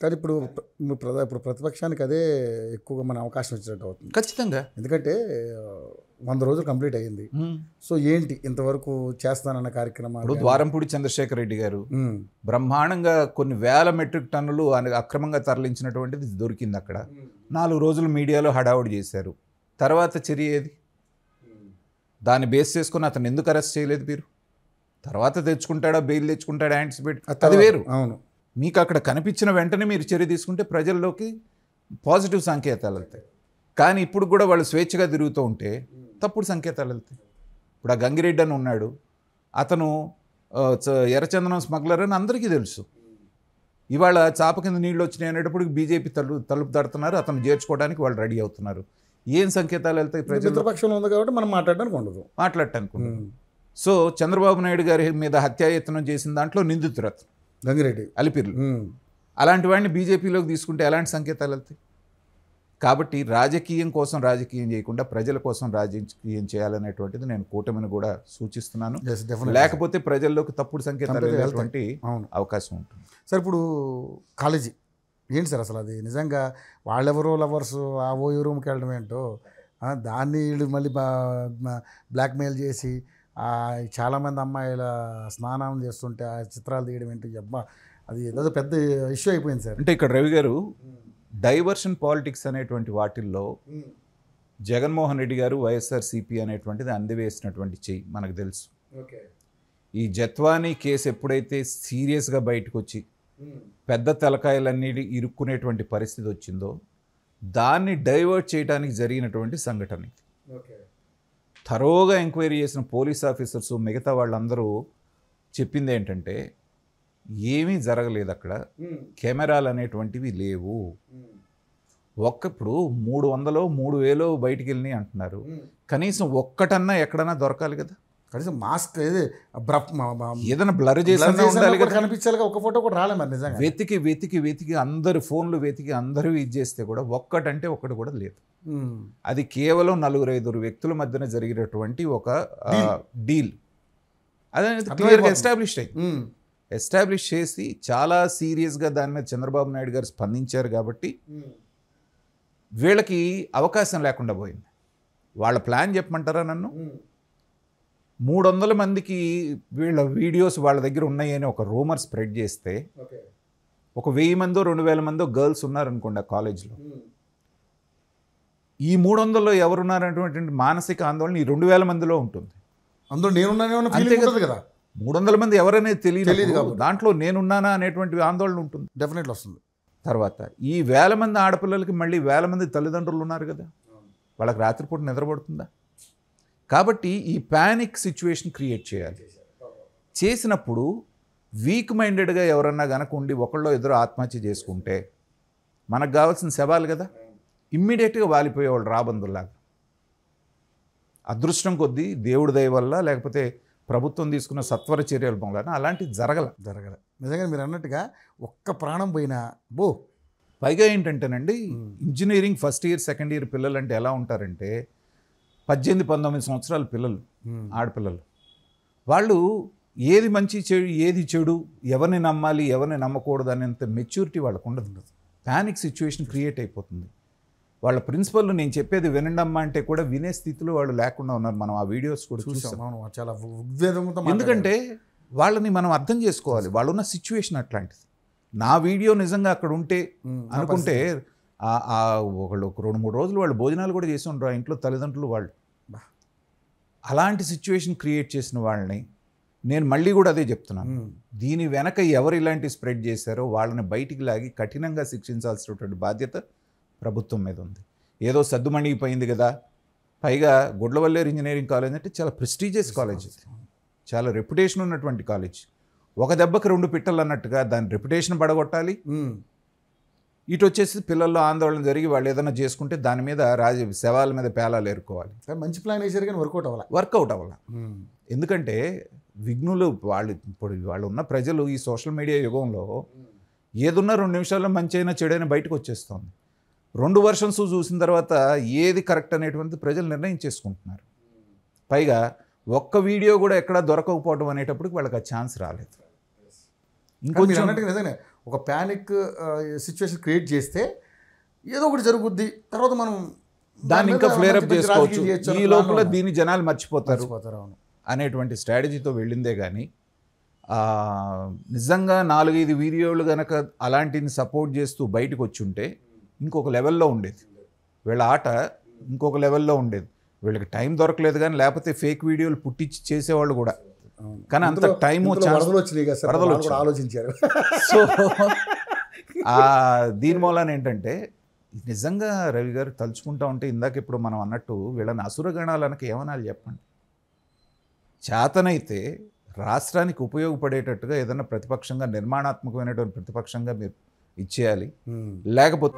కానీ ఇప్పుడు ప్రతిపక్షానికి అదే ఎక్కువగా మన అవకాశం ఇచ్చినట్టు అవుతుంది ఖచ్చితంగా. ఎందుకంటే 100 రోజులు కంప్లీట్ అయ్యింది. సో ఏంటి ఇంతవరకు చేస్తానన్న కార్యక్రమాలు? ఇప్పుడు ద్వారంపూడి చంద్రశేఖర్ రెడ్డి గారు బ్రహ్మాండంగా కొన్ని వేల మెట్రిక్ టన్నులు అక్రమంగా తరలించినటువంటిది దొరికింది అక్కడ. 4 రోజులు మీడియాలో హడావుడి చేశారు. తర్వాత చర్య ఏది? దాన్ని బేస్ చేసుకుని అతను ఎందుకు అరెస్ట్ చేయలేదు మీరు? తర్వాత తెచ్చుకుంటాడా, బెయిల్ తెచ్చుకుంటాడా, యాంటిసిపేట్, అది వేరు. అవును, మీకు అక్కడ కనిపించిన వెంటనే మీరు చర్య తీసుకుంటే ప్రజల్లోకి పాజిటివ్ సంకేతాలు వెళ్తాయి. కానీ ఇప్పుడు కూడా వాళ్ళు స్వేచ్ఛగా తిరుగుతూ ఉంటే తప్పుడు సంకేతాలు వెళ్తాయి. ఇప్పుడు ఆ గంగిరెడ్డి అని ఉన్నాడు, అతను ఎర్రచందనం స్మగ్లర్ అని అందరికీ తెలుసు. ఇవాళ చాప కింద నీళ్ళు వచ్చినాయి అనేటప్పుడు బీజేపీ తలుపు తడుతున్నారు, అతను చేర్చుకోవడానికి వాళ్ళు రెడీ అవుతున్నారు. ఏం సంకేతాలు వెళ్తాయి? ప్రతిపక్షంలో ఉంది కాబట్టి మనం మాట్లాడడానికి ఉండదు. సో చంద్రబాబు నాయుడు గారి మీద హత్యాయత్నం చేసిన దాంట్లో నిందితుడు అతను గంగిరెడ్డి, అలిపిర్లు. అలాంటి వాడిని బీజేపీలోకి తీసుకుంటే ఎలాంటి సంకేతాలు వెళ్తాయి? కాబట్టి రాజకీయం కోసం రాజకీయం చేయకుండా ప్రజల కోసం రాజకీయం చేయాలనేటువంటిది నేను కూటమిని కూడా సూచిస్తున్నాను. లేకపోతే ప్రజల్లోకి తప్పుడు సంకేతాలు వెళ్ళేటువంటి అవకాశం ఉంటుంది. సార్ ఇప్పుడు కాలేజీ ఏంటి సార్ అసలు? అది నిజంగా వాళ్ళెవరో లవర్స్ ఆ ఓయో రూమ్కి వెళ్ళడం ఏంటో, దాన్ని వీళ్ళు మళ్ళీ బ్లాక్మెయిల్ చేసి చాలామంది అమ్మాయిల స్నానం చేస్తుంటే ఆ చిత్రాలు తీయడం ఏంటి? అబ్బా, అది ఏదో పెద్ద ఇష్యూ అయిపోయింది సార్. అంటే ఇక్కడ రవి గారు డైవర్షన్ పాలిటిక్స్ అనేటువంటి వాటిల్లో జగన్మోహన్ రెడ్డి గారు వైఎస్ఆర్సీపీ అనేటువంటిది అందివేసినటువంటి చెయ్యి మనకు తెలుసు. ఈ జత్వానీ కేసు ఎప్పుడైతే సీరియస్గా బయటకు వచ్చి పెద్ద తలకాయలన్నీ ఇరుక్కునేటువంటి పరిస్థితి వచ్చిందో దాన్ని డైవర్ట్ చేయడానికి జరిగినటువంటి సంఘటన. థరోగా ఎంక్వైరీ చేసిన పోలీస్ ఆఫీసర్స్ మిగతా వాళ్ళందరూ చెప్పింది ఏంటంటే ఏమీ జరగలేదు, అక్కడ కెమెరాలు అనేటువంటివి లేవు. ఇప్పుడు 300 3,000 బయటికి వెళ్ళినాయి అంటున్నారు. కనీసం ఒక్కటన్నా ఎక్కడన్నా దొరకాలి కదా. కనీసం మాస్క్ ఏదైనా బ్లర్ చేసి ఉండాలి కదా, కనిపించాలి. ఒక ఫోటో కూడా రాలే మరి నిజంగా. వెతికి వెతికి వెతికి అందరు ఫోన్లు వెతికి అందరూ ఇది చేస్తే కూడా ఒక్కటంటే ఒక్కటి కూడా లేదు. అది కేవలం 4-5 వ్యక్తుల మధ్యన జరిగినటువంటి ఒక డీల్. అదే క్లియర్గా ఎస్టాబ్లిష్ చేసి చాలా సీరియస్గా దాని మీద చంద్రబాబు నాయుడు గారు స్పందించారు. కాబట్టి వీళ్ళకి అవకాశం లేకుండా పోయింది. వాళ్ళ ప్లాన్ చెప్పమంటారా నన్ను? 300 మందికి వీళ్ళ వీడియోస్ వాళ్ళ దగ్గర ఉన్నాయి అని ఒక రూమర్ స్ప్రెడ్ చేస్తే ఒక 1000 మందో 2000 మందో గర్ల్స్ ఉన్నారనుకోండి ఆ కాలేజ్లో. ఈ 300లో ఎవరున్నారనేటువంటి మానసిక ఆందోళన ఈ 2000 మందిలో ఉంటుంది. అందులో నేనున్నాను కదా. 300 మంది ఎవరనేది తెలియదు, దాంట్లో నేనున్నానా అనేటువంటి ఆందోళన ఉంటుంది, డెఫినెట్లీ వస్తుంది. తర్వాత ఈ 1000 మంది ఆడపిల్లలకి మళ్ళీ 1000 మంది తల్లిదండ్రులు ఉన్నారు కదా, వాళ్ళకి రాత్రిపూట నిద్రపడుతుందా? కాబట్టి ఈ ప్యానిక్ సిచ్యువేషన్ క్రియేట్ చేయాలి. చేసినప్పుడు వీక్ మైండెడ్గా ఎవరన్నా కనుక ఉండి ఒకళ్ళో ఇద్దరు ఆత్మహత్య చేసుకుంటే మనకు కావాల్సిన శవాలు కదా, ఇమ్మీడియట్గా వాలిపోయేవాళ్ళు రాబందుల్లాగా. అదృష్టం కొద్దీ దేవుడి దయ వల్ల లేకపోతే ప్రభుత్వం తీసుకున్న సత్వర చర్యల వల్ల అలాంటివి జరగల. నిజంగా మీరు అన్నట్టుగా ఒక్క ప్రాణం పోయినా పైగా ఏంటంటేనండి, engineering first year second year పిల్లలు అంటే ఎలా ఉంటారంటే 18-19 సంవత్సరాల పిల్లలు, ఆడపిల్లలు. వాళ్ళు ఏది మంచి ఏది చెడు, ఎవరిని నమ్మాలి ఎవరిని నమ్మకూడదు అనేంత మెచ్యూరిటీ వాళ్ళకు ఉండదు. ప్యానిక్ సిచ్యువేషన్ క్రియేట్ అయిపోతుంది. వాళ్ళ ప్రిన్సిపల్ నేను చెప్పేది వినండమ్మా అంటే కూడా వినే స్థితిలో వాళ్ళు లేకుండా ఉన్నారు. మనం ఆ వీడియోస్ కూడా చూసాం. చాలా ఉద్వేగంతో. ఎందుకంటే వాళ్ళని మనం అర్థం చేసుకోవాలి, వాళ్ళున్న సిచ్యువేషన్ అట్లాంటిది. నా వీడియో నిజంగా అక్కడ ఉంటే అనుకుంటే ఒకళ్ళు 2-3 రోజులు వాళ్ళు భోజనాలు కూడా చేసి ఉండరు ఆ ఇంట్లో తల్లిదండ్రులు. వాళ్ళు అలాంటి సిచ్యువేషన్ క్రియేట్ చేసిన వాళ్ళని నేను మళ్ళీ కూడా అదే చెప్తున్నాను, దీని వెనక ఎవరు ఇలాంటి స్ప్రెడ్ చేశారో వాళ్ళని బయటికి లాగి కఠినంగా శిక్షించాల్సినటువంటి బాధ్యత ప్రభుత్వం మీద ఉంది. ఏదో సద్దుమణిగిపోయింది కదా. పైగా గుడ్లవల్లేరు ఇంజనీరింగ్ కాలేజ్ అంటే చాలా ప్రెస్టీజియస్ కాలేజ్, చాలా రెప్యుటేషన్ ఉన్నటువంటి కాలేజ్. ఒక దెబ్బకి 2 పిట్టలు అన్నట్టుగా దాని రెప్యుటేషన్ పడగొట్టాలి. ఇటు వచ్చేసి పిల్లల్లో ఆందోళన జరిగి వాళ్ళు ఏదైనా చేసుకుంటే దాని మీద శవాల మీద పేలాలు ఏరుకోవాలి. మంచి ప్లాన్ వేసారు కానీ వర్కౌట్ అవ్వాలి. ఎందుకంటే విఘ్నులు వాళ్ళు ఉన్న ప్రజలు ఈ సోషల్ మీడియా యుగంలో ఏదున్నా 2 నిమిషాల్లో మంచి అయినా చెడైనా బయటకు వచ్చేస్తుంది. 2 వర్షన్స్ చూసిన తర్వాత ఏది కరెక్ట్ అనేటువంటిది ప్రజలు నిర్ణయం చేసుకుంటున్నారు. పైగా ఒక్క వీడియో కూడా ఎక్కడా దొరకకపోవడం అనేటప్పటికి వాళ్ళకి ఆ ఛాన్స్ రాలేదు. ఇంకొంచెం నిజంగా ఒక ప్యానిక్ సిచ్యువేషన్ క్రియేట్ చేస్తే ఏదో ఒకటి జరుగుద్ది, తర్వాత మనం దాన్ని ఇంకా ఫ్లేర్ అప్ చేసుకోవచ్చు, ఈ లోపల అవును. దీన్ని జనాలు మర్చిపోతారు అవును. అనేటువంటి స్ట్రాటజీతో వెళ్ళిందే కానీ నిజంగా 4-5 వీడియోలు కనుక అలాంటిని సపోర్ట్ చేస్తూ బయటకు వచ్చి ఉంటే ఇంకొక లెవెల్లో ఉండేది, వీళ్ళ ఆట ఇంకొక లెవెల్లో ఉండేది. వీళ్ళకి టైం దొరకలేదు కానీ లేకపోతే ఫేక్ వీడియోలు పుట్టించి చేసేవాళ్ళు కూడా, కానీ అంత టైము ఆలోచించారు. సో దీని మూలాన ఏంటంటే నిజంగా రవి గారు తలుచుకుంటా ఉంటే ఇందాక ఇప్పుడు మనం అన్నట్టు వీళ్ళని అసురగణాలనకి ఏమనాలి చెప్పండి. చేతనైతే రాష్ట్రానికి ఉపయోగపడేటట్టుగా ఏదైనా ప్రతిపక్షంగా నిర్మాణాత్మకమైనటువంటి ప్రతిపక్షంగా మీరు ఇచ్చేయాలి, లేకపోతే